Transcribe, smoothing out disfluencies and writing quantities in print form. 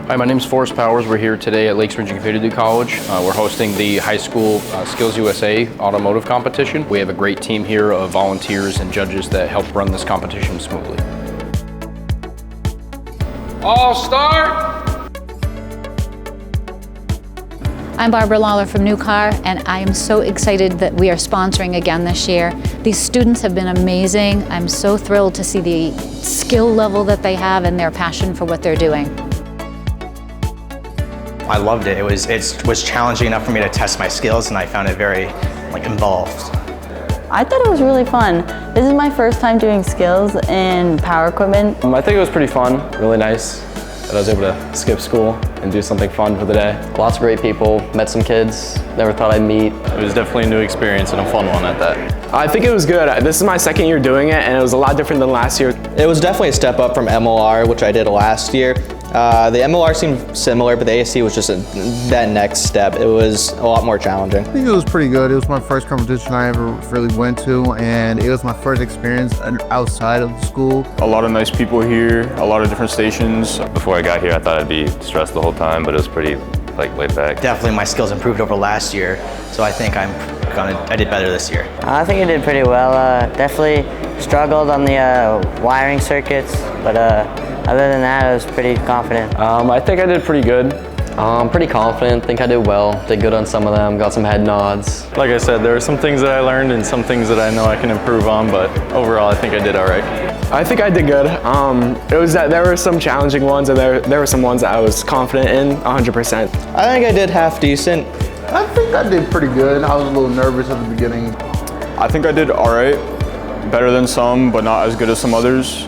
Hi, my name is Forrest Powers. We're here today at Lakes Ridge Community College. We're hosting the high school SkillsUSA automotive competition. We have a great team here of volunteers and judges that help run this competition smoothly. All start! I'm Barbara Lawler from New Car, and I am so excited that we are sponsoring again this year. These students have been amazing. I'm so thrilled to see the skill level that they have and their passion for what they're doing. I loved it. It was challenging enough for me to test my skills, and I found it very involved. I thought it was really fun. This is my first time doing skills in power equipment. I think it was pretty fun, really nice that I was able to skip school and do something fun for the day. Lots of great people, met some kids, never thought I'd meet. It was definitely a new experience and a fun one at that. I think it was good. This is my second year doing it, and it was a lot different than last year. It was definitely a step up from MLR, which I did last year. The MLR seemed similar, but the ASC was just that next step. It was a lot more challenging. I think it was pretty good. It was my first competition I ever really went to, and it was my first experience outside of the school. A lot of nice people here, a lot of different stations. Before I got here, I thought I'd be stressed the whole time, but it was pretty laid back. Definitely my skills improved over last year, so I think I did better this year. I think I did pretty well. Definitely struggled on the wiring circuits, but other than that, I was pretty confident. I think I did pretty good. I'm pretty confident, think I did well. Did good on some of them, got some head nods. Like I said, there are some things that I learned and some things that I know I can improve on, but overall I think I did all right. I think I did good. It was that there were some challenging ones, and there were some ones that I was confident in 100%. I think I did half decent. I think I did pretty good. I was a little nervous at the beginning. I think I did all right. Better than some, but not as good as some others.